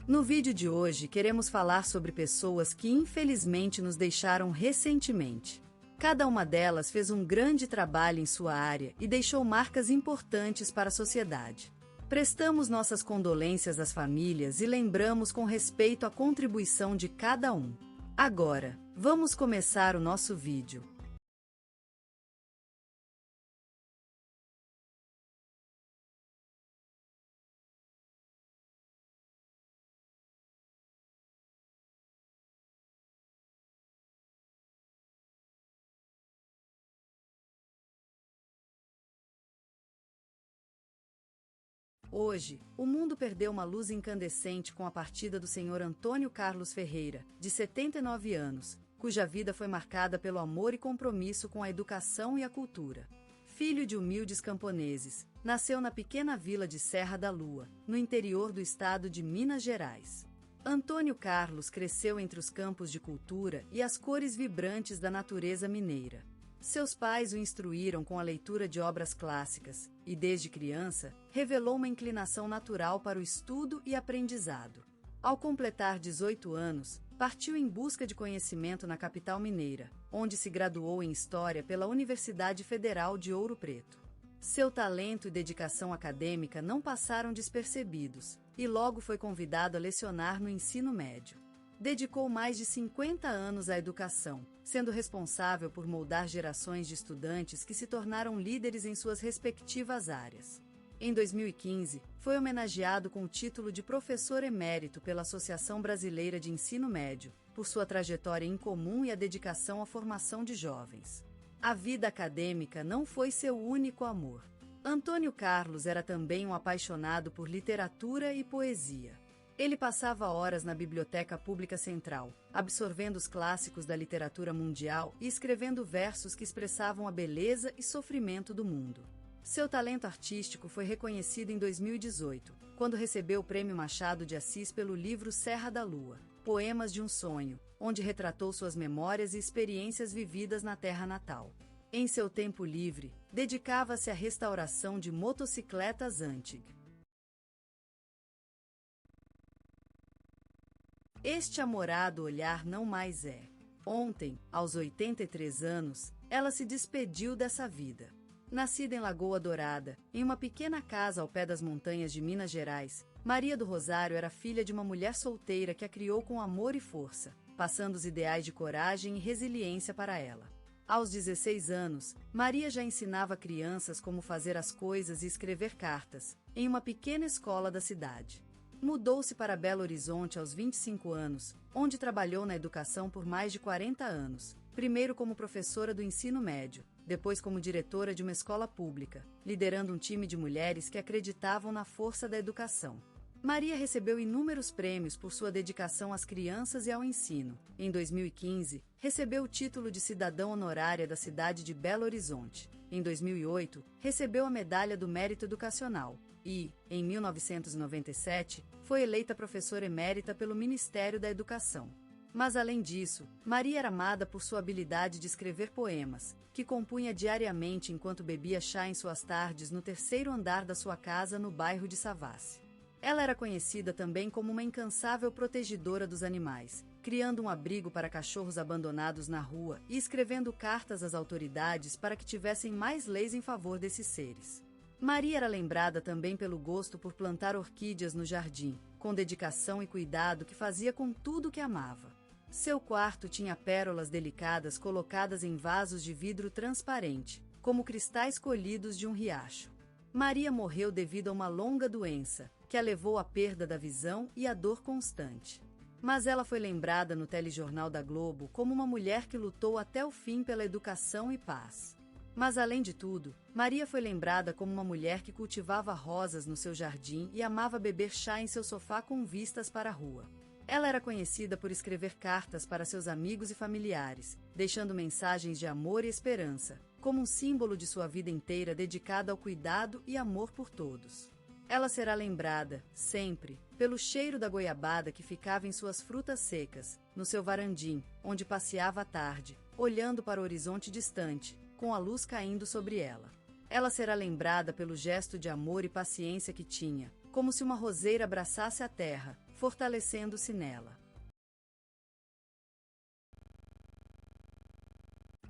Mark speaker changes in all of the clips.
Speaker 1: No vídeo de hoje queremos falar sobre pessoas que infelizmente nos deixaram recentemente. Cada uma delas fez um grande trabalho em sua área e deixou marcas importantes para a sociedade. Prestamos nossas condolências às famílias e lembramos com respeito a contribuição de cada um. Agora, vamos começar o nosso vídeo. Hoje, o mundo perdeu uma luz incandescente com a partida do Sr. Antônio Carlos Ferreira, de 79 anos, cuja vida foi marcada pelo amor e compromisso com a educação e a cultura. Filho de humildes camponeses, nasceu na pequena vila de Serra da Lua, no interior do estado de Minas Gerais. Antônio Carlos cresceu entre os campos de cultura e as cores vibrantes da natureza mineira. Seus pais o instruíram com a leitura de obras clássicas e, desde criança, revelou uma inclinação natural para o estudo e aprendizado. Ao completar 18 anos, partiu em busca de conhecimento na capital mineira, onde se graduou em História pela Universidade Federal de Ouro Preto. Seu talento e dedicação acadêmica não passaram despercebidos, e logo foi convidado a lecionar no ensino médio. Dedicou mais de 50 anos à educação, sendo responsável por moldar gerações de estudantes que se tornaram líderes em suas respectivas áreas. Em 2015, foi homenageado com o título de professor emérito pela Associação Brasileira de Ensino Médio, por sua trajetória incomum e a dedicação à formação de jovens. A vida acadêmica não foi seu único amor. Antônio Carlos era também um apaixonado por literatura e poesia. Ele passava horas na Biblioteca Pública Central, absorvendo os clássicos da literatura mundial e escrevendo versos que expressavam a beleza e sofrimento do mundo. Seu talento artístico foi reconhecido em 2018, quando recebeu o Prêmio Machado de Assis pelo livro Serra da Lua, Poemas de um Sonho, onde retratou suas memórias e experiências vividas na terra natal. Em seu tempo livre, dedicava-se à restauração de motocicletas antigas. Este amorado olhar não mais é. Ontem, aos 83 anos, ela se despediu dessa vida. Nascida em Lagoa Dourada, em uma pequena casa ao pé das montanhas de Minas Gerais, Maria do Rosário era filha de uma mulher solteira que a criou com amor e força, passando os ideais de coragem e resiliência para ela. Aos 16 anos, Maria já ensinava crianças como fazer as coisas e escrever cartas, em uma pequena escola da cidade. Mudou-se para Belo Horizonte aos 25 anos, onde trabalhou na educação por mais de 40 anos, primeiro como professora do ensino médio, depois como diretora de uma escola pública, liderando um time de mulheres que acreditavam na força da educação. Maria recebeu inúmeros prêmios por sua dedicação às crianças e ao ensino. Em 2015, recebeu o título de cidadã honorária da cidade de Belo Horizonte. Em 2008, recebeu a Medalha do Mérito Educacional. E, em 1997, foi eleita professora emérita pelo Ministério da Educação. Mas, além disso, Maria era amada por sua habilidade de escrever poemas, que compunha diariamente enquanto bebia chá em suas tardes no terceiro andar da sua casa no bairro de Savassi. Ela era conhecida também como uma incansável protegedora dos animais, criando um abrigo para cachorros abandonados na rua e escrevendo cartas às autoridades para que tivessem mais leis em favor desses seres. Maria era lembrada também pelo gosto por plantar orquídeas no jardim, com dedicação e cuidado que fazia com tudo que amava. Seu quarto tinha pérolas delicadas colocadas em vasos de vidro transparente, como cristais colhidos de um riacho. Maria morreu devido a uma longa doença, que a levou à perda da visão e à dor constante. Mas ela foi lembrada no telejornal da Globo como uma mulher que lutou até o fim pela educação e paz. Mas, além de tudo, Maria foi lembrada como uma mulher que cultivava rosas no seu jardim e amava beber chá em seu sofá com vistas para a rua. Ela era conhecida por escrever cartas para seus amigos e familiares, deixando mensagens de amor e esperança, como um símbolo de sua vida inteira dedicada ao cuidado e amor por todos. Ela será lembrada, sempre, pelo cheiro da goiabada que ficava em suas frutas secas, no seu varandim, onde passeava à tarde, olhando para o horizonte distante, com a luz caindo sobre ela. Ela será lembrada pelo gesto de amor e paciência que tinha, como se uma roseira abraçasse a terra, fortalecendo-se nela.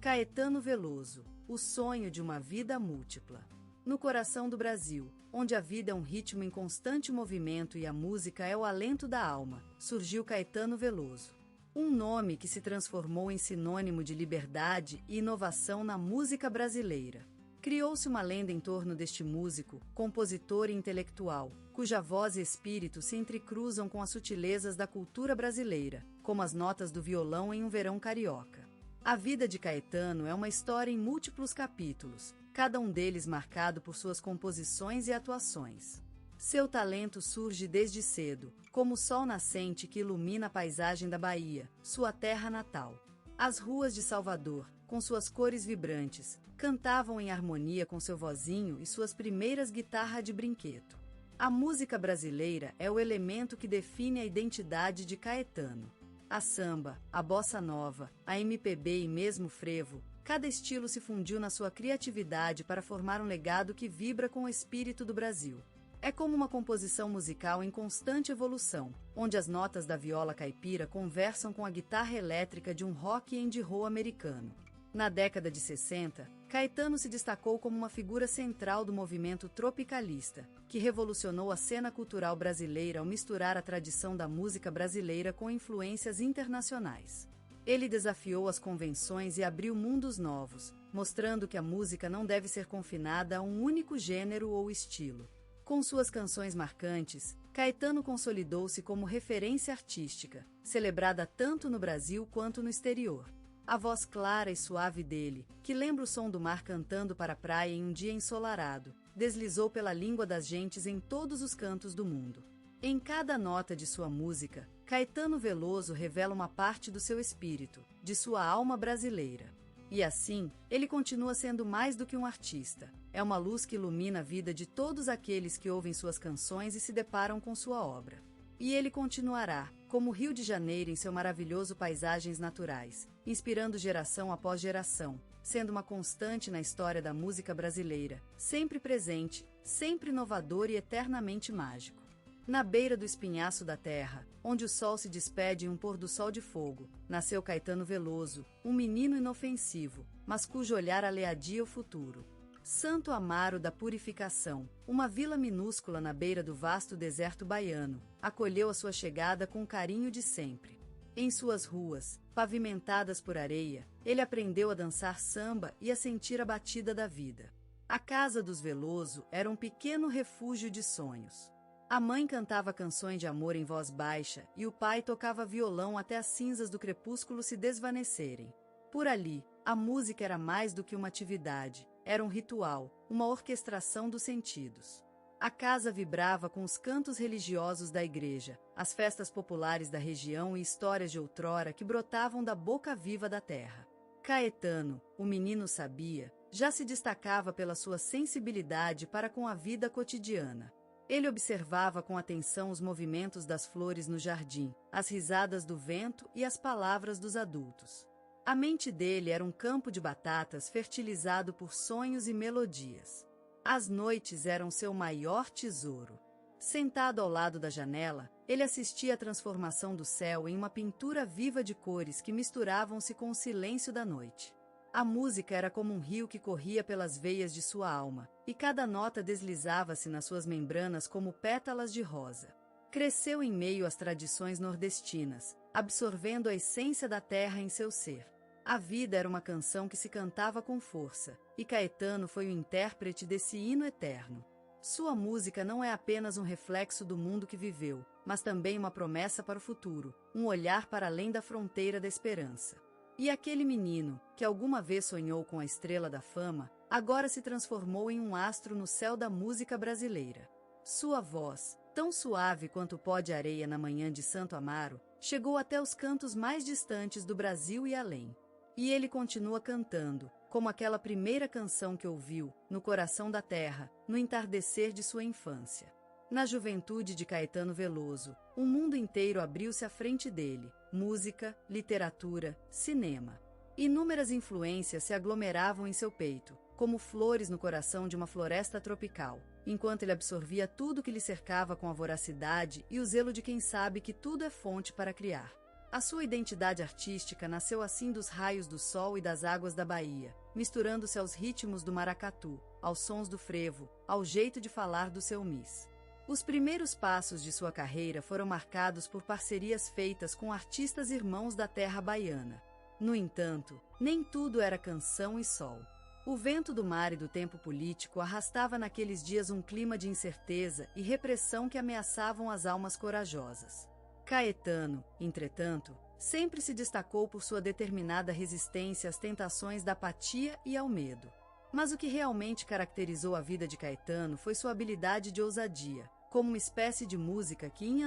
Speaker 1: Caetano Veloso, o sonho de uma vida múltipla. No coração do Brasil, onde a vida é um ritmo em constante movimento e a música é o alento da alma, surgiu Caetano Veloso. Um nome que se transformou em sinônimo de liberdade e inovação na música brasileira. Criou-se uma lenda em torno deste músico, compositor e intelectual, cuja voz e espírito se entrecruzam com as sutilezas da cultura brasileira, como as notas do violão em um verão carioca. A vida de Caetano é uma história em múltiplos capítulos, cada um deles marcado por suas composições e atuações. Seu talento surge desde cedo, como o sol nascente que ilumina a paisagem da Bahia, sua terra natal. As ruas de Salvador, com suas cores vibrantes, cantavam em harmonia com seu vozinho e suas primeiras guitarras de brinquedo. A música brasileira é o elemento que define a identidade de Caetano. A samba, a bossa nova, a MPB e mesmo o frevo, cada estilo se fundiu na sua criatividade para formar um legado que vibra com o espírito do Brasil. É como uma composição musical em constante evolução, onde as notas da viola caipira conversam com a guitarra elétrica de um rock and roll americano. Na década de 60, Caetano se destacou como uma figura central do movimento tropicalista, que revolucionou a cena cultural brasileira ao misturar a tradição da música brasileira com influências internacionais. Ele desafiou as convenções e abriu mundos novos, mostrando que a música não deve ser confinada a um único gênero ou estilo. Com suas canções marcantes, Caetano consolidou-se como referência artística, celebrada tanto no Brasil quanto no exterior. A voz clara e suave dele, que lembra o som do mar cantando para a praia em um dia ensolarado, deslizou pela língua das gentes em todos os cantos do mundo. Em cada nota de sua música, Caetano Veloso revela uma parte do seu espírito, de sua alma brasileira. E assim, ele continua sendo mais do que um artista. É uma luz que ilumina a vida de todos aqueles que ouvem suas canções e se deparam com sua obra. E ele continuará, como o Rio de Janeiro em seu maravilhoso paisagens naturais, inspirando geração após geração, sendo uma constante na história da música brasileira, sempre presente, sempre inovador e eternamente mágico. Na beira do espinhaço da terra, onde o sol se despede em um pôr do sol de fogo, nasceu Caetano Veloso, um menino inofensivo, mas cujo olhar aleadia o futuro. Santo Amaro da Purificação, uma vila minúscula na beira do vasto deserto baiano, acolheu a sua chegada com o carinho de sempre. Em suas ruas, pavimentadas por areia, ele aprendeu a dançar samba e a sentir a batida da vida. A casa dos Veloso era um pequeno refúgio de sonhos. A mãe cantava canções de amor em voz baixa e o pai tocava violão até as cinzas do crepúsculo se desvanecerem. Por ali, a música era mais do que uma atividade, era um ritual, uma orquestração dos sentidos. A casa vibrava com os cantos religiosos da igreja, as festas populares da região e histórias de outrora que brotavam da boca viva da terra. Caetano, o menino sabia, já se destacava pela sua sensibilidade para com a vida cotidiana. Ele observava com atenção os movimentos das flores no jardim, as risadas do vento e as palavras dos adultos. A mente dele era um campo de batatas fertilizado por sonhos e melodias. As noites eram seu maior tesouro. Sentado ao lado da janela, ele assistia à transformação do céu em uma pintura viva de cores que misturavam-se com o silêncio da noite. A música era como um rio que corria pelas veias de sua alma, e cada nota deslizava-se nas suas membranas como pétalas de rosa. Cresceu em meio às tradições nordestinas, absorvendo a essência da terra em seu ser. A vida era uma canção que se cantava com força, e Caetano foi o intérprete desse hino eterno. Sua música não é apenas um reflexo do mundo que viveu, mas também uma promessa para o futuro, um olhar para além da fronteira da esperança. E aquele menino, que alguma vez sonhou com a estrela da fama, agora se transformou em um astro no céu da música brasileira. Sua voz, tão suave quanto o pó de areia na manhã de Santo Amaro, chegou até os cantos mais distantes do Brasil e além. E ele continua cantando, como aquela primeira canção que ouviu, no coração da terra, no entardecer de sua infância. Na juventude de Caetano Veloso, o mundo inteiro abriu-se à frente dele, música, literatura, cinema. Inúmeras influências se aglomeravam em seu peito, como flores no coração de uma floresta tropical. enquanto ele absorvia tudo que lhe cercava com a voracidade e o zelo de quem sabe que tudo é fonte para criar. A sua identidade artística nasceu assim dos raios do sol e das águas da Bahia, misturando-se aos ritmos do maracatu, aos sons do frevo, ao jeito de falar do seu Miss. Os primeiros passos de sua carreira foram marcados por parcerias feitas com artistas irmãos da terra baiana. No entanto, nem tudo era canção e sol. O vento do mar e do tempo político arrastava naqueles dias um clima de incerteza e repressão que ameaçavam as almas corajosas. Caetano, entretanto, sempre se destacou por sua determinada resistência às tentações da apatia e ao medo. Mas o que realmente caracterizou a vida de Caetano foi sua habilidade de ousadia, como uma espécie de música que em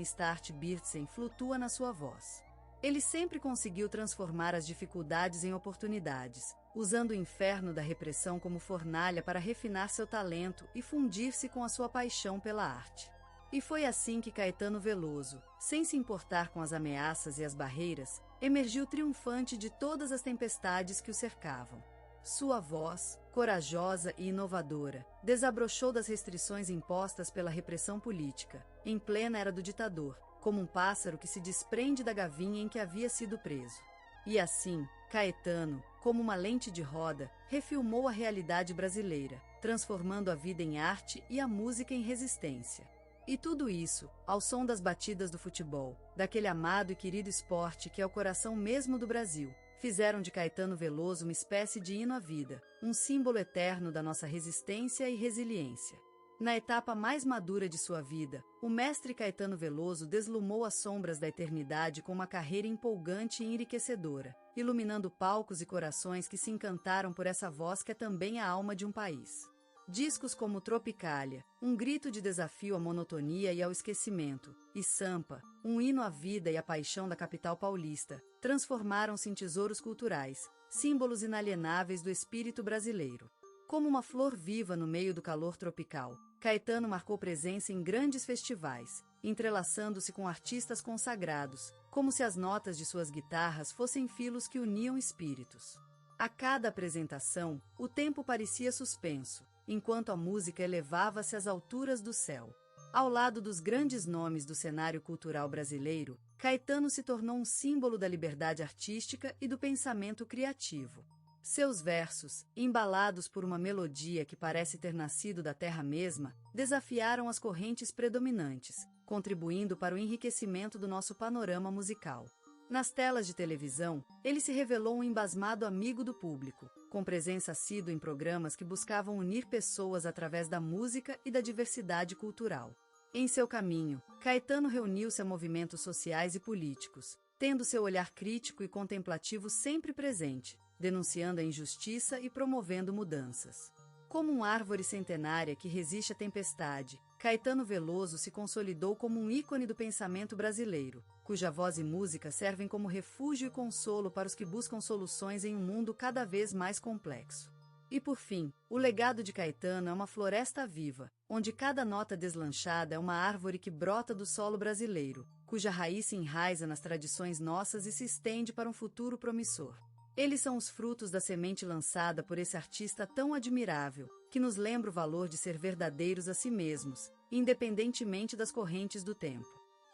Speaker 1: *start Birtzen flutua na sua voz. Ele sempre conseguiu transformar as dificuldades em oportunidades, usando o inferno da repressão como fornalha para refinar seu talento e fundir-se com a sua paixão pela arte. E foi assim que Caetano Veloso, sem se importar com as ameaças e as barreiras, emergiu triunfante de todas as tempestades que o cercavam. Sua voz, corajosa e inovadora, desabrochou das restrições impostas pela repressão política, em plena era do ditador, como um pássaro que se desprende da gavinha em que havia sido preso. E assim, Caetano, como uma lente de roda, refilmou a realidade brasileira, transformando a vida em arte e a música em resistência. E tudo isso, ao som das batidas do futebol, daquele amado e querido esporte que é o coração mesmo do Brasil, fizeram de Caetano Veloso uma espécie de hino à vida, um símbolo eterno da nossa resistência e resiliência. Na etapa mais madura de sua vida, o mestre Caetano Veloso deslumou as sombras da eternidade com uma carreira empolgante e enriquecedora, iluminando palcos e corações que se encantaram por essa voz que é também a alma de um país. Discos como Tropicália, um grito de desafio à monotonia e ao esquecimento, e Sampa, um hino à vida e à paixão da capital paulista, transformaram-se em tesouros culturais, símbolos inalienáveis do espírito brasileiro. Como uma flor viva no meio do calor tropical, Caetano marcou presença em grandes festivais, entrelaçando-se com artistas consagrados, como se as notas de suas guitarras fossem filos que uniam espíritos. A cada apresentação, o tempo parecia suspenso, enquanto a música elevava-se às alturas do céu. Ao lado dos grandes nomes do cenário cultural brasileiro, Caetano se tornou um símbolo da liberdade artística e do pensamento criativo. Seus versos, embalados por uma melodia que parece ter nascido da terra mesma, desafiaram as correntes predominantes, contribuindo para o enriquecimento do nosso panorama musical. Nas telas de televisão, ele se revelou um embasmado amigo do público, com presença assídua em programas que buscavam unir pessoas através da música e da diversidade cultural. Em seu caminho, Caetano reuniu-se a movimentos sociais e políticos, tendo seu olhar crítico e contemplativo sempre presente, denunciando a injustiça e promovendo mudanças. Como uma árvore centenária que resiste à tempestade, Caetano Veloso se consolidou como um ícone do pensamento brasileiro, cuja voz e música servem como refúgio e consolo para os que buscam soluções em um mundo cada vez mais complexo. E por fim, o legado de Caetano é uma floresta viva, onde cada nota deslanchada é uma árvore que brota do solo brasileiro, cuja raiz se enraiza nas tradições nossas e se estende para um futuro promissor. Eles são os frutos da semente lançada por esse artista tão admirável, que nos lembra o valor de ser verdadeiros a si mesmos, independentemente das correntes do tempo.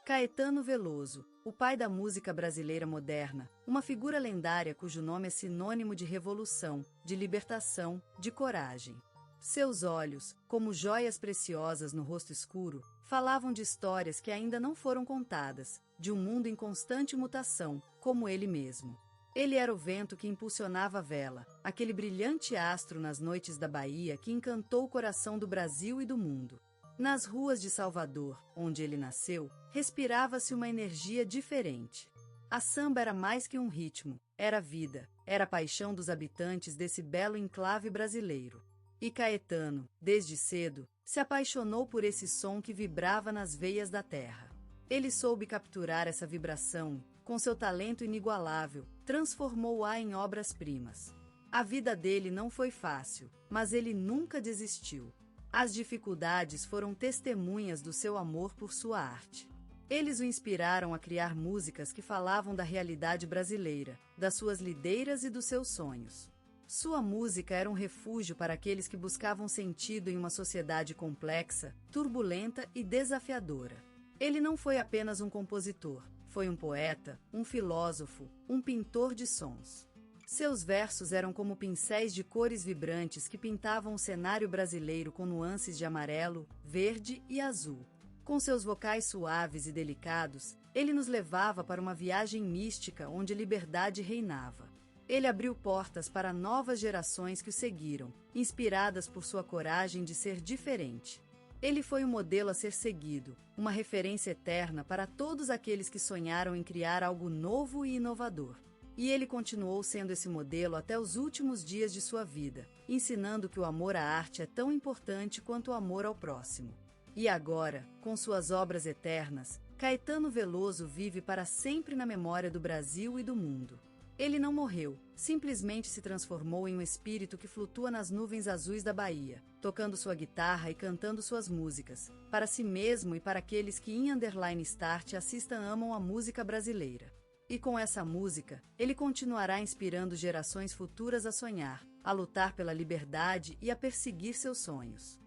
Speaker 1: Caetano Veloso, o pai da música brasileira moderna, uma figura lendária cujo nome é sinônimo de revolução, de libertação, de coragem. Seus olhos, como joias preciosas no rosto escuro, falavam de histórias que ainda não foram contadas, de um mundo em constante mutação, como ele mesmo. Ele era o vento que impulsionava a vela, aquele brilhante astro nas noites da Bahia que encantou o coração do Brasil e do mundo. Nas ruas de Salvador, onde ele nasceu, respirava-se uma energia diferente. A samba era mais que um ritmo, era vida, era a paixão dos habitantes desse belo enclave brasileiro. E Caetano, desde cedo, se apaixonou por esse som que vibrava nas veias da terra. Ele soube capturar essa vibração, com seu talento inigualável, transformou-a em obras-primas. A vida dele não foi fácil, mas ele nunca desistiu. As dificuldades foram testemunhas do seu amor por sua arte. Eles o inspiraram a criar músicas que falavam da realidade brasileira, das suas lideiras e dos seus sonhos. Sua música era um refúgio para aqueles que buscavam sentido em uma sociedade complexa, turbulenta e desafiadora. Ele não foi apenas um compositor, foi um poeta, um filósofo, um pintor de sons. Seus versos eram como pincéis de cores vibrantes que pintavam o cenário brasileiro com nuances de amarelo, verde e azul. Com seus vocais suaves e delicados, ele nos levava para uma viagem mística onde liberdade reinava. Ele abriu portas para novas gerações que o seguiram, inspiradas por sua coragem de ser diferente. Ele foi um modelo a ser seguido, uma referência eterna para todos aqueles que sonharam em criar algo novo e inovador. E ele continuou sendo esse modelo até os últimos dias de sua vida, ensinando que o amor à arte é tão importante quanto o amor ao próximo. E agora, com suas obras eternas, Caetano Veloso vive para sempre na memória do Brasil e do mundo. Ele não morreu, simplesmente se transformou em um espírito que flutua nas nuvens azuis da Bahia, tocando sua guitarra e cantando suas músicas, para si mesmo e para aqueles que em _start assistam amam a música brasileira. E com essa música, ele continuará inspirando gerações futuras a sonhar, a lutar pela liberdade e a perseguir seus sonhos.